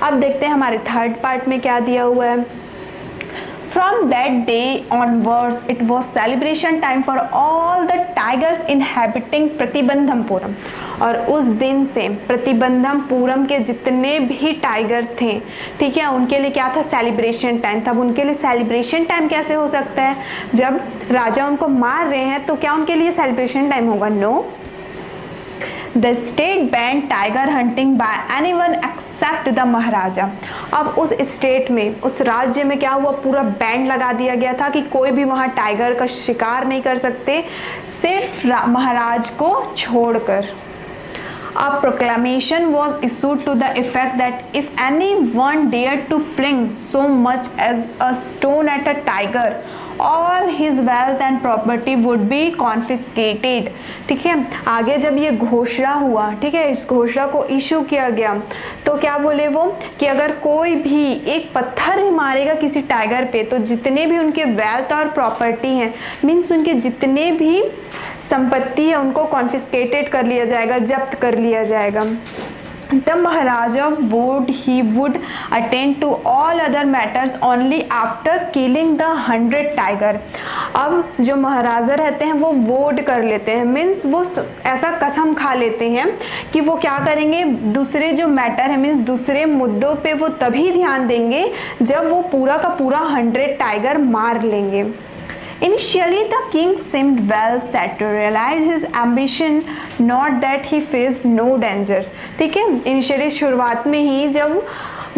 अब देखते हैं हमारे थर्ड पार्ट में क्या दिया हुआ है। From that day onwards, it was celebration time for all the tigers inhabiting प्रतिबंधमपुरम। और उस दिन से प्रतिबंधमपुरम के जितने भी टाइगर थे, ठीक है, उनके लिए क्या था, सेलिब्रेशन टाइम। तब उनके लिए सेलिब्रेशन टाइम कैसे हो सकता है, जब राजा उनको मार रहे हैं तो क्या उनके लिए सेलिब्रेशन टाइम होगा? No. The state banned tiger hunting by anyone except the Maharaja. अब उस स्टेट में, उस राज्य में क्या हुआ, पूरा बैंड लगा दिया गया था कि कोई भी वहाँ टाइगर का शिकार नहीं कर सकते, सिर्फ महाराज को छोड़कर। A proclamation was issued to the effect that if anyone dared to fling so much as a stone at a tiger, all his wealth and property would be confiscated। ठीक है, आगे जब ये घोषणा हुआ, ठीक है, इस घोषणा को इशू किया गया तो क्या बोले वो कि अगर कोई भी एक पत्थर भी मारेगा किसी टाइगर पे तो जितने भी उनके वेल्थ और प्रॉपर्टी हैं, मीन्स उनके जितने भी संपत्ति है उनको कॉन्फिस्केटेड कर लिया जाएगा, जब्त कर लिया जाएगा। The Maharaja would attend to all other matters only after killing the 100 tiger। अब जो महाराजा रहते हैं वो वोट कर लेते हैं, मीन्स वो ऐसा कसम खा लेते हैं कि वो क्या करेंगे, दूसरे जो मैटर है, मीन्स दूसरे मुद्दों पे वो तभी ध्यान देंगे जब वो पूरा का पूरा 100 टाइगर मार लेंगे। Initially, the king seemed well set to realize his ambition, not that he faced no danger। ठीक है, इनिशियली शुरुआत में ही जब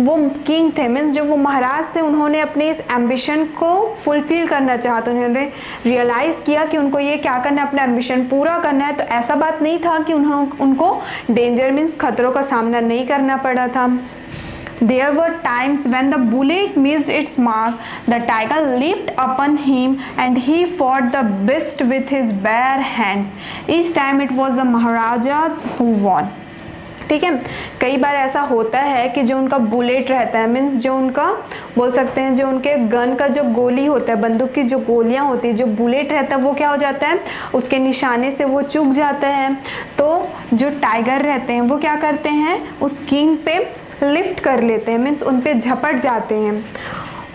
वो किंग थे, मीन्स जब वो महाराज थे, उन्होंने अपने इस एम्बिशन को फुलफिल करना चाहा तो उन्होंने रियलाइज़ किया कि उनको ये क्या करना है, अपना एम्बिशन पूरा करना है। तो ऐसा बात नहीं था कि उनको डेंजर मीन्स खतरों का सामना नहीं करना पड़ा था। There were times when the bullet missed its mark, the tiger leaped upon him and he fought the beast with his bare hands। Each time it was the Maharaja who won। ठीक है, कई बार ऐसा होता है कि जो उनका bullet रहता है, मीन्स जो उनका बोल सकते हैं जो उनके गन का जो गोली होता है, बंदूक की जो गोलियां होती है, जो बुलेट रहता है वो क्या हो जाता है, उसके निशाने से वो चूक जाता है। तो जो टाइगर रहते हैं वो क्या करते हैं, उस किंग पे लिफ्ट कर लेते हैं, मीन्स उन पे झपट जाते हैं।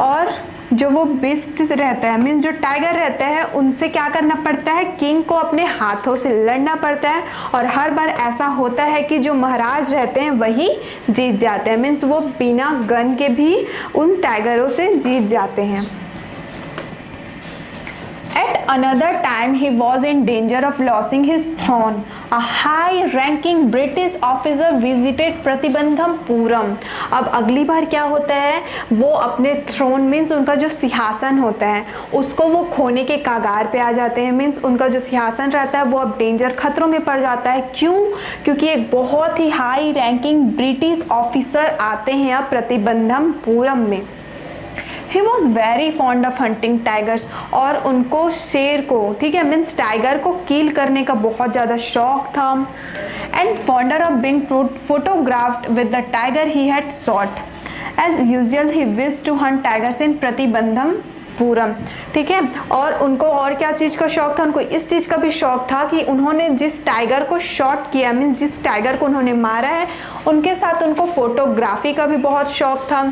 और जो वो बिस्ट रहता है, मीन्स जो टाइगर रहता है, उनसे क्या करना पड़ता है, किंग को अपने हाथों से लड़ना पड़ता है। और हर बार ऐसा होता है कि जो महाराज रहते हैं वही जीत जाते हैं, मीन्स वो बिना गन के भी उन टाइगरों से जीत जाते हैं। At another time he was in danger of losing his throne। A high-ranking British officer visited प्रतिबंधमपुरम। अब अगली बार क्या होता है, वो अपने थ्रोन मीन्स उनका जो सिंहासन होता है उसको वो खोने के कगार पे आ जाते हैं, मीन्स उनका जो सिंहासन रहता है वो अब डेंजर खतरों में पड़ जाता है। क्यों? क्योंकि एक बहुत ही हाई रैंकिंग ब्रिटिश ऑफिसर आते हैं अब प्रतिबंधमपुरम में। He was very fond of hunting tigers। और उनको शेर को, ठीक है, मीन्स टाइगर को किल करने का बहुत ज़्यादा शौक था। And fonder of being photographed with the tiger he had shot। As usual he wished to hunt tigers in प्रतिबंधमपुरम। ठीक है, और उनको और क्या चीज़ का शौक था, उनको इस चीज़ का भी शौक था कि उन्होंने जिस टाइगर को शॉट किया, मीन्स जिस टाइगर को उन्होंने मारा है, उनके साथ उनको फोटोग्राफी का भी बहुत शौक था।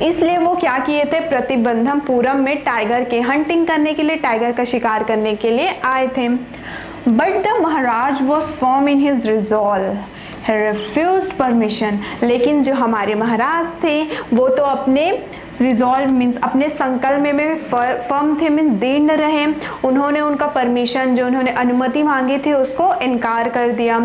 इसलिए वो क्या किए थे, प्रतिबंधमपुरम में टाइगर के हंटिंग करने के लिए, टाइगर का शिकार करने के लिए आए थे। But the Maharaj was firm in his resolve, he refused permission. लेकिन जो हमारे महाराज थे वो तो अपने रिजॉल्व मीन्स अपने संकल्प में फर्म थे, मीन्स दृढ़ न रहे। उन्होंने उनका परमिशन, जो उन्होंने अनुमति मांगी थी, उसको इनकार कर दिया।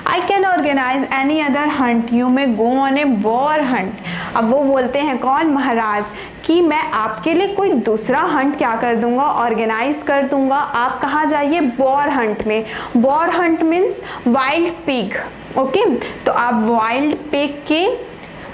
I can organise any other hunt, you may go on a boar hunt. अब वो बोलते हैं, कौन, महाराज, कि मैं आपके लिए कोई दूसरा हंट क्या कर दूंगा, ऑर्गेनाइज कर दूंगा, आप कहाँ जाइए, बॉर हंट में। Boar hunt means wild pig. Okay, तो आप वाइल्ड पिग के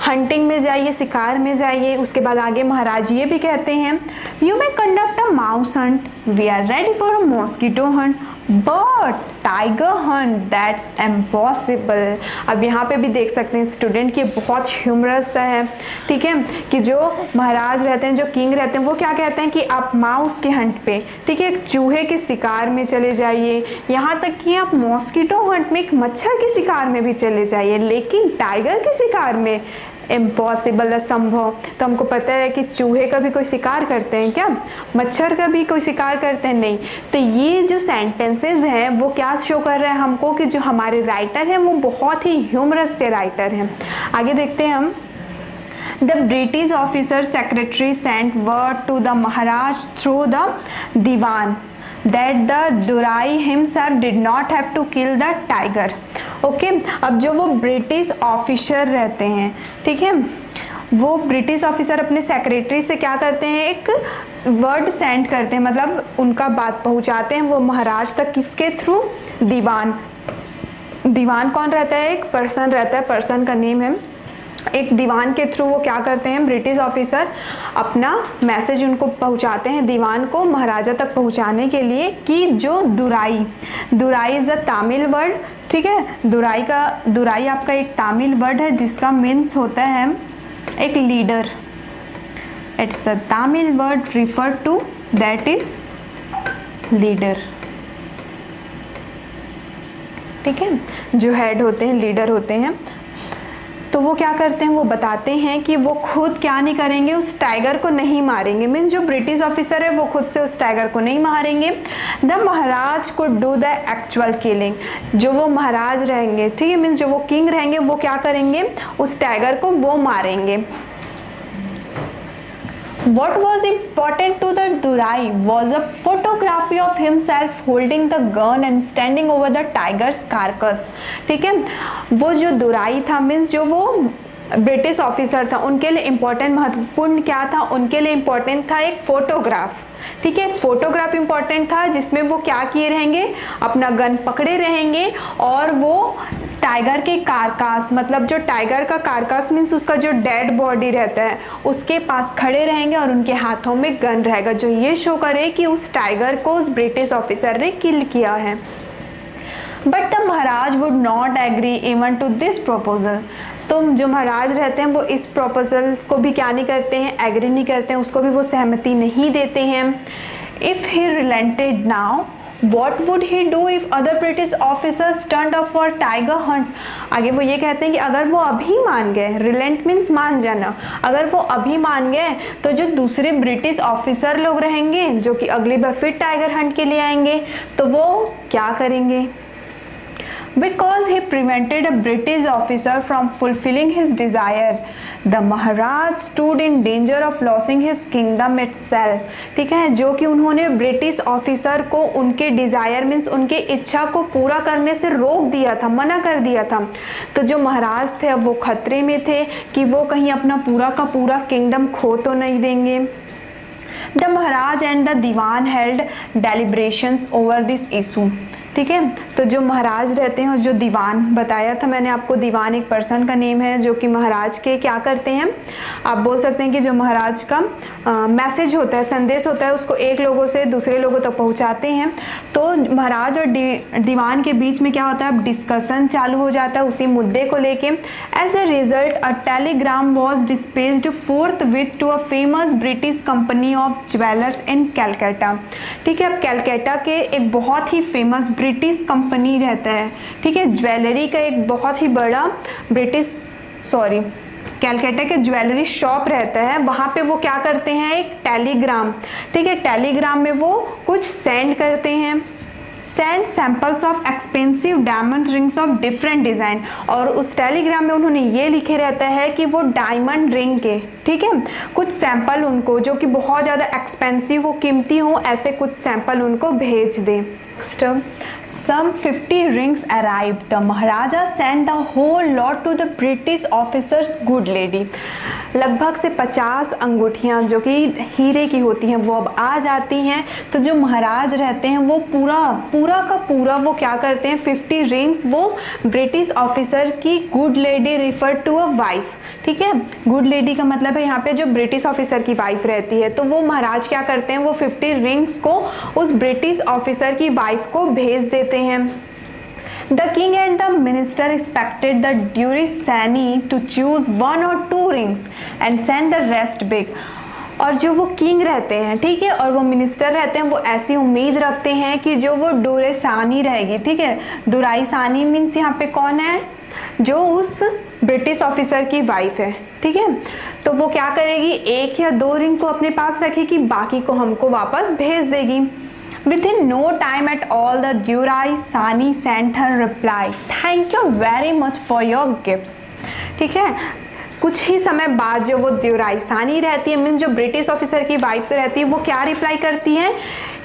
हंटिंग में जाइए, शिकार में जाइए। उसके बाद आगे महाराज ये भी कहते हैं, you may conduct a mouse hunt, we are ready for a mosquito hunt, but tiger hunt that's impossible. अब यहाँ पे भी देख सकते हैं स्टूडेंट कि बहुत ह्यूमरस सा है, ठीक है, कि जो महाराज रहते हैं, जो किंग रहते हैं, वो क्या कहते हैं कि आप माउस के हंट पे, ठीक है, एक चूहे के शिकार में चले जाइए, यहाँ तक कि आप मॉस्किटो हंट में, एक मच्छर के शिकार में भी चले जाइए, लेकिन टाइगर के शिकार में इम्पॉसिबल, असंभव। तो हमको पता है कि चूहे का भी कोई शिकार करते हैं क्या, मच्छर का भी कोई शिकार करते हैं, नहीं। तो ये जो सेंटेंसेस हैं वो क्या शो कर रहे हैं हमको कि जो हमारे राइटर हैं वो बहुत ही ह्यूमरस से राइटर हैं। आगे देखते हैं हम। The British officer secretary sent word to the Maharaj through the Diwan that the Durai himself did not have to kill the tiger. Okay, अब जो वो ब्रिटिश ऑफिसर रहते हैं, ठीक है, वो ब्रिटिश ऑफिसर अपने सेक्रेटरी से क्या करते हैं, एक वर्ड सेंड करते हैं, मतलब उनका बात पहुंचाते हैं वो महाराज तक, किसके थ्रू, दीवान। दीवान कौन रहता है, एक पर्सन रहता है, पर्सन का नेम है। एक दीवान के थ्रू वो क्या करते हैं, ब्रिटिश ऑफिसर अपना मैसेज उनको पहुंचाते हैं, दीवान को महाराजा तक पहुंचाने के लिए, कि जो दुराई, दुराई इज अ तमिल वर्ड, ठीक है, दुराई आपका एक तमिल वर्ड है जिसका मीन्स होता है एक leader. It's a Tamil word refer to that is leader, ठीक है, जो हेड होते हैं, लीडर होते हैं। तो वो क्या करते हैं, वो बताते हैं कि वो खुद क्या नहीं करेंगे, उस टाइगर को नहीं मारेंगे। मीन्स जो ब्रिटिश ऑफिसर है वो खुद से उस टाइगर को नहीं मारेंगे। द महाराज को डू द एक्चुअल किलिंग, जो वो महाराज रहेंगे, ठीक है, मीन्स जो वो किंग रहेंगे वो क्या करेंगे, उस टाइगर को वो मारेंगे। What was important to the Durai was a photography of himself holding the gun and standing over the tiger's carcass, ठीक है। वो जो दुराई था, मीन्स जो वो ब्रिटिश ऑफिसर था, उनके लिए इम्पोर्टेंट, महत्वपूर्ण क्या था, उनके लिए इम्पोर्टेंट था एक फोटोग्राफ, ठीक है, फोटोग्राफ इम्पोर्टेंट था जिसमें वो क्या किए रहेंगे, अपना गन पकड़े रहेंगे और वो टाइगर के कारकास, मतलब जो टाइगर का कारकास मीन्स उसका जो डेड बॉडी रहता है उसके पास खड़े रहेंगे और उनके हाथों में गन रहेगा, जो ये शो करे कि उस टाइगर को उस ब्रिटिश ऑफिसर ने किल किया है। But the Maharaj would not agree even to this proposal, तो जो महाराज रहते हैं वो इस प्रपोजल को भी क्या नहीं करते हैं, एग्री नहीं करते हैं, उसको भी वो सहमति नहीं देते हैं। If he relented now What would he do if other British officers turned up for tiger hunts? आगे वो ये कहते हैं कि अगर वो अभी मान गए, रिलेंट मीन्स मान जाना, अगर वो अभी मान गए तो जो दूसरे ब्रिटिश ऑफिसर लोग रहेंगे जो कि अगली बार फिर टाइगर हंट के लिए आएंगे तो वो क्या करेंगे। Because he prevented a British officer from fulfilling his desire, the Maharaj stood in danger of losing his kingdom itself, ठीक है, जो कि उन्होंने ब्रिटिश ऑफिसर को उनके डिज़ायर मीन्स उनके इच्छा को पूरा करने से रोक दिया था, मना कर दिया था। तो जो महाराज थे वो खतरे में थे कि वो कहीं अपना पूरा का पूरा किंगडम खो तो नहीं देंगे। The Maharaj and the Diwan held deliberations over this issue, ठीक है। तो जो महाराज रहते हैं और जो दीवान बताया था मैंने आपको, दीवान एक पर्सन का नेम है जो कि महाराज के क्या करते हैं, आप बोल सकते हैं कि जो महाराज का मैसेज होता है, संदेश होता है, उसको एक लोगों से दूसरे लोगों तक पहुंचाते हैं। तो महाराज और दीवान के बीच में क्या होता है, अब डिस्कशन चालू हो जाता है उसी मुद्दे को लेके। As a result a telegram was dispatched forthwith to a famous British company of jewellers in Calcutta, ठीक है। अब कैलकाटा के एक बहुत ही फेमस ब्रिटिश कंपनी रहता है, ठीक है, ज्वेलरी का एक बहुत ही बड़ा कैलकाटा के ज्वेलरी शॉप रहता है, वहाँ पे वो क्या करते हैं, एक टेलीग्राम, ठीक है, टेलीग्राम में वो कुछ सेंड करते हैं, send samples of expensive diamond rings of different design, और उस टेलीग्राम में उन्होंने ये लिखे रहता है कि वो डायमंड रिंग के, ठीक है, कुछ सैंपल उनको जो कि बहुत ज़्यादा एक्सपेंसिव हो, कीमती हो, ऐसे कुछ सैंपल उनको भेज दें। Some 50 rings arrived. The Maharaja sent the whole lot to the British officer's good lady. लगभग से 50 अंगूठियाँ जो कि हीरे की होती हैं वो अब आ जाती हैं। तो जो महाराज रहते हैं वो पूरा का पूरा वो क्या करते हैं, 50 रिंग्स वो ब्रिटिश ऑफिसर की good lady refer to a wife, ठीक है। गुड लेडी का मतलब है यहाँ पे जो ब्रिटिश ऑफिसर की वाइफ रहती है, तो वो महाराज क्या करते हैं, वो 50 रिंग्स को उस ब्रिटिश ऑफिसर की वाइफ को भेज देते हैं। The king and the minister expected the Durisani to choose 1 or 2 rings and send the rest big. और जो वो किंग रहते हैं, ठीक है, और वो मिनिस्टर रहते हैं, वो ऐसी उम्मीद रखते हैं कि जो वो डोरेसानी रहेगी, ठीक है, दुराई सानी मीन्स यहाँ पे कौन है, जो उस ब्रिटिश ऑफिसर की वाइफ है, ठीक है, तो वो क्या करेगी, 1 या 2 रिंग को अपने पास रखेगी, बाकी को हमको वापस भेज देगी। Within no time at all, the Durai Sani sent her reply, "Thank you very much for your gifts." ठीक है, कुछ ही समय बाद जो वो द्यूराई सानी रहती है, मीन्स जो ब्रिटिश ऑफिसर की वाइफ रहती है, वो क्या रिप्लाई करती है,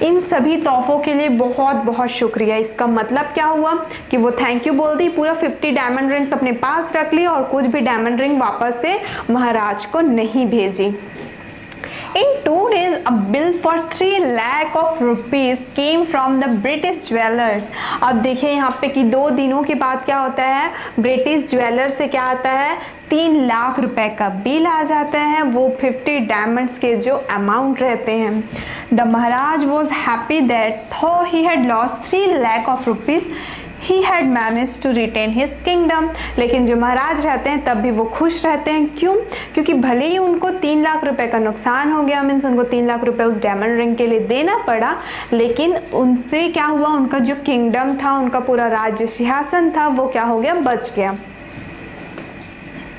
इन सभी तोहफों के लिए बहुत बहुत शुक्रिया। इसका मतलब क्या हुआ कि वो थैंक यू बोल दी, पूरा 50 डायमंड रिंग्स अपने पास रख ली और कुछ भी डायमंड रिंग वापस से महाराज को नहीं भेजी। In 2 days, a bill for 3 lakh of rupees came from the British jewelers. अब देखिए यहाँ पे कि 2 दिनों के बाद क्या होता है, ब्रिटिश ज्वेलर से क्या आता है, 3 लाख रुपए का बिल आ जाता है, वो 50 डायमंड्स के जो अमाउंट रहते हैं। The Maharaj was happy that though he had lost 3 lakh of rupees, he had managed to retain his kingdom. लेकिन जो महाराज रहते हैं तब भी वो खुश रहते हैं, क्यों, क्योंकि भले ही उनको 3 लाख रुपए का नुकसान हो गया, मीन्स उनको 3 लाख रुपए उस डायमंड रिंग के लिए देना पड़ा, लेकिन उनसे क्या हुआ, उनका जो किंगडम था, उनका पूरा राज्य सिंहासन था, वो क्या हो गया, बच गया।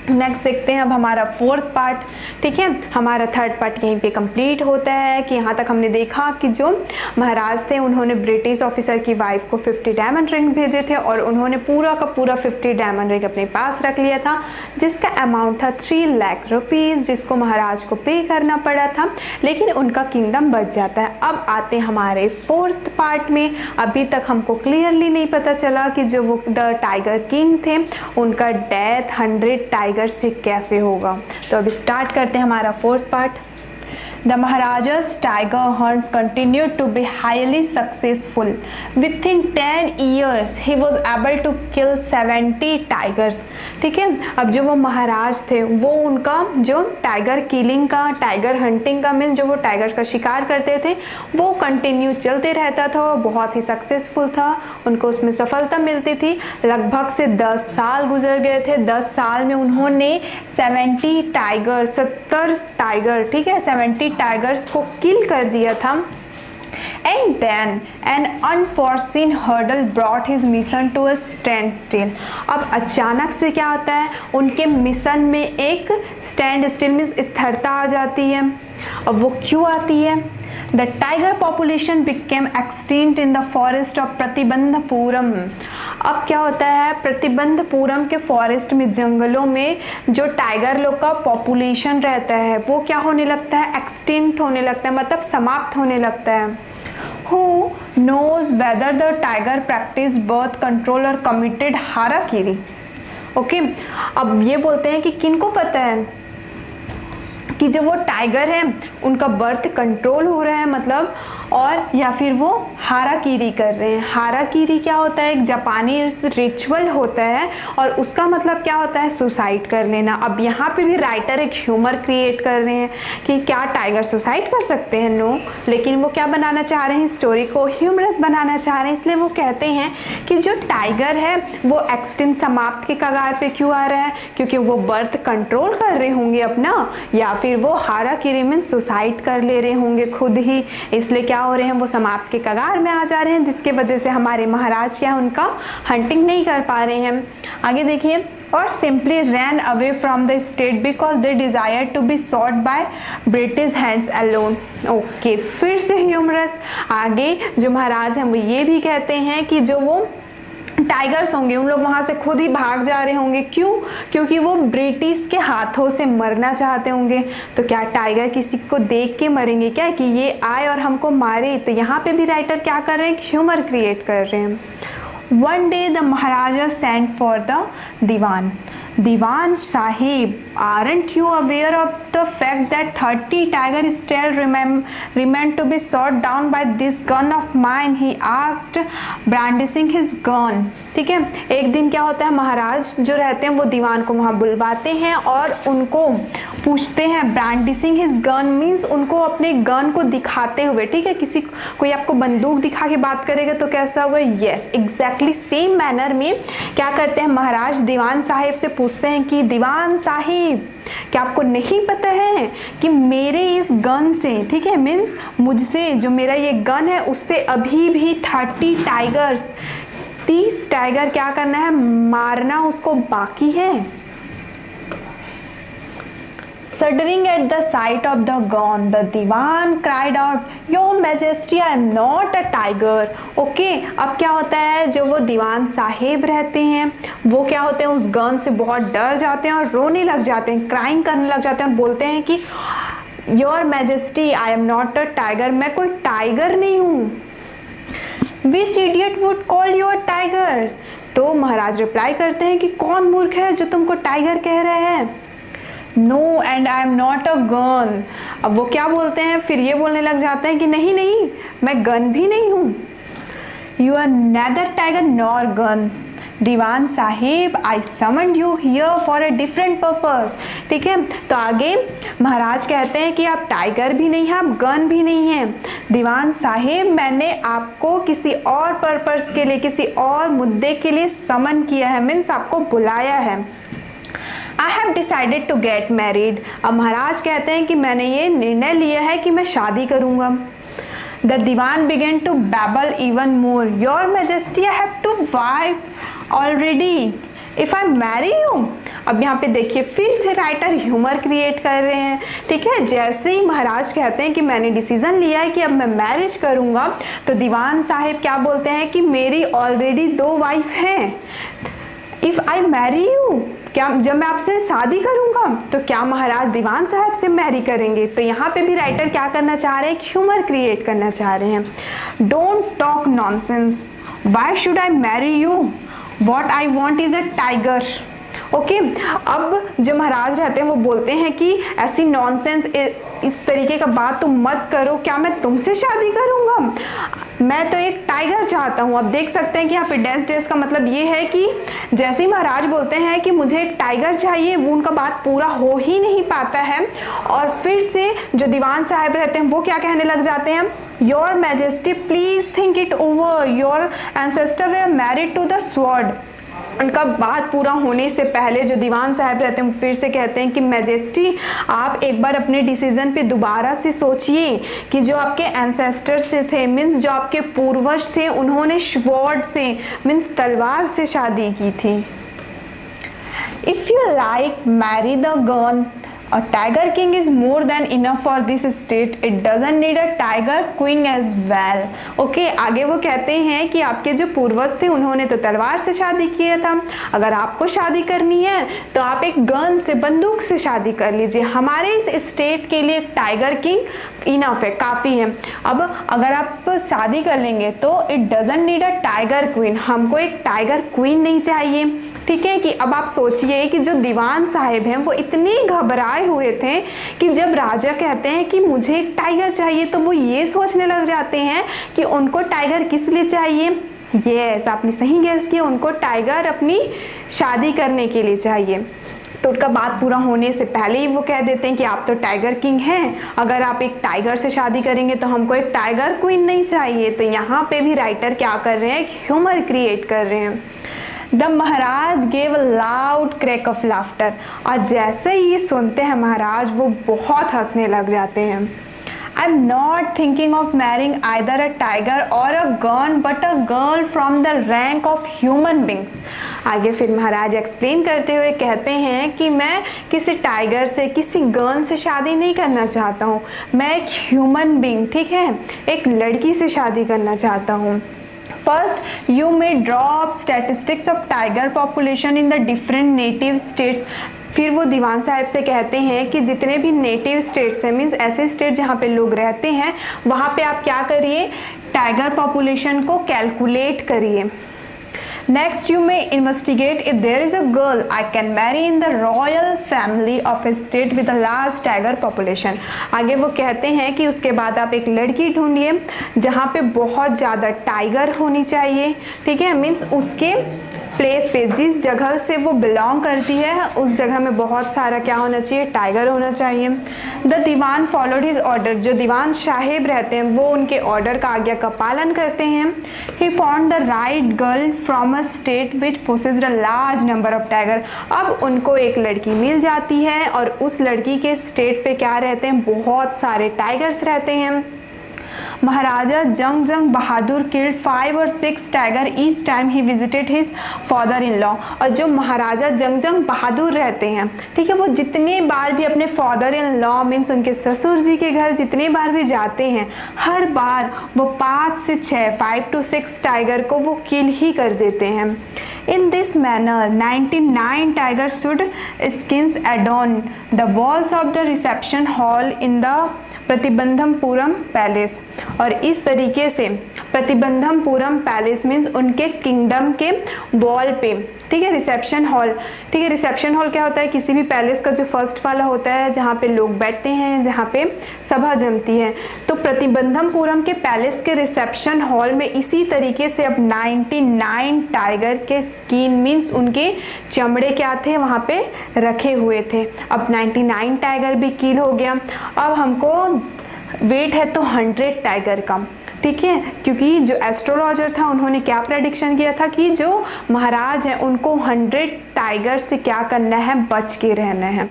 नेक्स्ट देखते हैं अब हमारा 4th पार्ट, ठीक है, हमारा 3rd पार्ट यहीं पे कंप्लीट होता है कि यहाँ तक हमने देखा कि जो महाराज थे उन्होंने ब्रिटिश ऑफिसर की वाइफ को 50 डायमंड रिंग भेजे थे और उन्होंने पूरा का पूरा 50 डायमंड रिंग अपने पास रख लिया था, जिसका अमाउंट था 3 लाख रुपीज़, जिसको महाराज को पे करना पड़ा था, लेकिन उनका किंगडम बच जाता है। अब आते हैं हमारे 4th पार्ट में। अभी तक हमको क्लियरली नहीं पता चला कि जो वो द टाइगर किंग थे उनका डेथ 100 टाइगर से कैसे होगा, तो अभी स्टार्ट करते हैं हमारा 4th part. The Maharaja's tiger hunts continued to be highly successful. Within 10 years, he was able to kill 70 tigers. ठीक है, अब जो वो महाराज थे वो उनका जो टाइगर किलिंग का, टाइगर हंटिंग का, मीन्स जो वो टाइगर का शिकार करते थे वो कंटिन्यू चलते रहता था और बहुत ही सक्सेसफुल था, उनको उसमें सफलता मिलती थी। लगभग से 10 साल गुजर गए थे, 10 साल में उन्होंने 70 टाइगर, 70 टाइगर, ठीक है, 70 टाइगर्स को किल कर दिया था। And then an unforeseen hurdle brought his mission to a standstill. अब अचानक से क्या होता है, उनके मिशन में एक स्टैंड स्टिल में स्थिरता आ जाती है। अब वो क्यों आती है? The tiger population became extinct in the forest of Pratibandapuram. अब क्या होता है, प्रतिबंधपुरम के फॉरेस्ट में, जंगलों में जो टाइगर लोग का पॉपुलेशन रहता है वो क्या होने लगता है, एक्सटिंक्ट होने लगता है, मतलब समाप्त होने लगता है। Who knows whether the tiger practiced birth control or committed harakiri? Okay, अब ये बोलते हैं कि किनको पता है कि जो वो टाइगर है उनका बर्थ कंट्रोल हो रहा है, मतलब, और या फिर वो हाराकीरी कर रहे हैं। हाराकीरी क्या होता है, एक जापानी रिचुअल होता है और उसका मतलब क्या होता है, सुसाइड कर लेना। अब यहाँ पे भी राइटर एक ह्यूमर क्रिएट कर रहे हैं कि क्या टाइगर सुसाइड कर सकते हैं, नो, लेकिन वो क्या बनाना चाह रहे हैं, स्टोरी को ह्यूमरस बनाना चाह रहे हैं, इसलिए वो कहते हैं कि जो टाइगर है वो एक्सटिंक्ट, समाप्त के कगार पे क्यों आ रहा है, क्योंकि वो बर्थ कंट्रोल कर रहे होंगे अपना, या फिर वो हाराकीरी में सुसाइड कर ले रहे होंगे खुद ही, इसलिए क्या हो रहे हैं, वो समाप्त के कगार में आ जा रहे हैं, जिसके वजह से हमारे महाराज क्या उनका हंटिंग नहीं कर पा रहे हैं। आगे देखिए, और simply ran away from the state because they desire to be sought by British hands alone. Okay, फिर से ह्यूमरस। आगे जो महाराज हैं वो ये भी कहते हैं कि जो वो टाइगर्स होंगे उन लोग वहां से खुद ही भाग जा रहे होंगे, क्यों, क्योंकि वो ब्रिटिश के हाथों से मरना चाहते होंगे। तो क्या टाइगर किसी को देख के मरेंगे क्या, कि ये आए और हमको मारे? तो यहाँ पे भी राइटर क्या कर रहे हैं, ह्यूमर क्रिएट कर रहे हैं। One day the Maharaja sent for the Diwan. Diwan Sahib, aren't you aware of the fact that 30 tigers still remain to be shot down by this gun of mine? He asked, brandishing his gun. ठीक है, एक दिन क्या होता है, महाराज जो रहते हैं वो दीवान को वहाँ बुलवाते हैं और उनको पूछते हैं, ब्रांडिसिंग हिज गन मीन्स उनको अपने गन को दिखाते हुए, ठीक है, किसी कोई आपको बंदूक दिखा के बात करेगा तो कैसा होगा, यस एग्जैक्टली सेम मैनर में क्या करते हैं, महाराज दीवान साहिब से पूछते हैं कि दीवान साहिब क्या आपको नहीं पता है कि मेरे इस गन से, ठीक है, मीन्स मुझसे जो मेरा ये गन है उससे अभी भी 30 टाइगर्स, 30 टाइगर क्या करना है, मारना उसको बाकी है। Shuddering at the sight of the gun, the Diwan cried out, "Your Majesty, I am not a tiger." Okay, अब क्या होता है, जो वो दीवान साहेब रहते हैं वो क्या होते हैं, उस गन से बहुत डर जाते हैं और रोने लग जाते हैं, क्राइंग करने लग जाते हैं और बोलते हैं कि your majesty, I am not a tiger, मैं कोई टाइगर नहीं हूँ। Which idiot would call you a tiger? तो महाराज रिप्लाई करते हैं कि कौन मूर्ख है जो तुमको टाइगर कह रहे हैं। No and I am not a gun. अब वो क्या बोलते हैं, फिर ये बोलने लग जाते हैं कि नहीं नहीं, मैं गन भी नहीं हूँ। You are neither tiger nor gun. Dewan Sahib, I summoned you here for a different purpose. ठीक है, तो आगे महाराज कहते हैं कि आप टाइगर भी नहीं हैं, आप गन भी नहीं हैं। दीवान साहिब, मैंने आपको किसी और पर्पस के लिए, किसी और मुद्दे के लिए समन किया है, मीन्स आपको बुलाया है। I have decided to get married. अब महाराज कहते हैं कि मैंने ये निर्णय लिया है कि मैं शादी करूँगा। The Diwan began to babble even more. Your Majesty, I have two wives already. If I marry you, अब यहाँ पे देखिए फिर से राइटर ह्यूमर क्रिएट कर रहे हैं। ठीक है, जैसे ही महाराज कहते हैं कि मैंने डिसीजन लिया है कि अब मैं मैरिज करूँगा, तो दीवान साहिब क्या बोलते हैं कि मेरी ऑलरेडी 2 वाइफ हैं। इफ़ आई मैरी यू, क्या जब मैं आपसे शादी करूंगा तो क्या महाराज दीवान साहब से मैरी करेंगे? तो यहाँ पे भी राइटर क्या करना चाह रहे हैं, ह्यूमर क्रिएट करना चाह रहे हैं। Don't talk nonsense, why should I marry you, what I want is a tiger. Okay, अब जो महाराज रहते हैं वो बोलते हैं कि ऐसी नॉनसेंस, इस तरीके का बात तुम मत करो, क्या मैं तुमसे शादी करूंगा, मैं तो एक टाइगर चाहता हूँ। अब देख सकते हैं कि यहाँ पे डैश डैश का मतलब ये है कि जैसे ही महाराज बोलते हैं कि मुझे एक टाइगर चाहिए, वो उनका बात पूरा हो ही नहीं पाता है और फिर से जो दीवान साहब रहते हैं वो क्या कहने लग जाते हैं, your majesty please think it over, your ancestor were married to the sword. उनका बात पूरा होने से पहले जो दीवान साहब रहते हैं फिर से कहते हैं कि मैजेस्टी, आप एक बार अपने डिसीजन पे दोबारा से सोचिए कि जो आपके एंसेस्टर्स से थे, मीन्स जो आपके पूर्वज थे, उन्होंने स्वॉर्ड से मीन्स तलवार से शादी की थी। If you like marry the gun, A tiger king is more than enough for this state. It doesn't need a tiger queen as well. Okay, आगे वो कहते हैं कि आपके जो पूर्वज थे उन्होंने तो तलवार से शादी किया था, अगर आपको शादी करनी है तो आप एक गन से, बंदूक से शादी कर लीजिए। हमारे इस स्टेट के लिए टाइगर किंग इनफ है, काफ़ी है। अब अगर आप शादी कर लेंगे तो it doesn't need a tiger queen, हमको एक टाइगर क्वीन नहीं चाहिए। ठीक है, कि अब आप सोचिए कि जो दीवान साहिब हैं वो इतने घबराए हुए थे कि जब राजा कहते हैं कि मुझे एक टाइगर चाहिए तो वो ये सोचने लग जाते हैं कि उनको टाइगर किस लिए चाहिए। यस, आपने सही गेस किया, उनको टाइगर अपनी शादी करने के लिए चाहिए। तो उनका बात पूरा होने से पहले ही वो कह देते हैं कि आप तो टाइगर किंग हैं, अगर आप एक टाइगर से शादी करेंगे तो हमको एक टाइगर क्वीन नहीं चाहिए। तो यहाँ पे भी राइटर क्या कर रहे हैं, ह्यूमर क्रिएट कर रहे हैं। The Maharaj gave a loud crack of laughter, और जैसे ही ये सुनते हैं महाराज वो बहुत हंसने लग जाते हैं। I am not thinking of marrying either a tiger or a gun but a girl from the rank of human beings. आगे फिर महाराज एक्सप्लेन करते हुए कहते हैं कि मैं किसी टाइगर से, किसी गन से शादी नहीं करना चाहता हूँ, मैं एक ह्यूमन बींग, ठीक है, एक लड़की से शादी करना चाहता हूँ। First, you may drop statistics of tiger population in the different native states. फिर वो दीवान साहब से कहते हैं कि जितने भी नेटिव स्टेट्स हैं, मीन्स ऐसे स्टेट जहाँ पे लोग रहते हैं, वहाँ पे आप क्या करिए, टाइगर पॉपुलेशन को कैलकुलेट करिए। Next, you may investigate if there is a girl I can marry in the royal family of a state with a large tiger population. आगे वो कहते हैं कि उसके बाद आप एक लड़की ढूंढिए जहाँ पे बहुत ज़्यादा टाइगर होनी चाहिए। ठीक है, मीन्स उसके प्लेस पे, जिस जगह से वो बिलोंग करती है उस जगह में बहुत सारा क्या होना चाहिए, टाइगर होना चाहिए। The Dewan followed his order, जो दीवान साहेब रहते हैं वो उनके ऑर्डर का, आज्ञा का पालन करते हैं। He found the right girl from a state which possessed a large number of tiger. अब उनको एक लड़की मिल जाती है और उस लड़की के स्टेट पे क्या रहते हैं, बहुत सारे टाइगर्स रहते हैं। Maharaja Jung Bahadur killed 5 or 6 tiger each time he visited his father in law. और जो महाराजा जंग बहादुर रहते हैं, ठीक है, वो जितने बार भी अपने फादर इन लॉ मीन्स उनके ससुर जी के घर जितने बार भी जाते हैं, हर बार वो 5 से 6 5 to 6 टाइगर को वो किल ही कर देते हैं। In this manner 99 tigers stood skins adorn the walls of the reception hall in the Pratibandhampuram palace. और इस तरीके से प्रतिबंधमपुरम पैलेस मीन्स उनके किंगडम के वॉल पे, ठीक है, रिसेप्शन हॉल, ठीक है, रिसेप्शन हॉल क्या होता है, किसी भी पैलेस का जो फर्स्ट वाला होता है जहाँ पे लोग बैठते हैं, जहाँ पे सभा जमती है। तो प्रतिबंधमपुरम के पैलेस के रिसेप्शन हॉल में इसी तरीके से अब 99 टाइगर के स्किन मीन्स उनके चमड़े क्या थे वहाँ पे रखे हुए थे। अब 99 टाइगर भी किल हो गया। अब हमको वेट है तो 100 टाइगर का, ठीक है, क्योंकि जो एस्ट्रोलॉजर था उन्होंने क्या प्रेडिक्शन किया था कि जो महाराज हैं उनको 100 टाइगर से क्या करना है, बच के रहना है।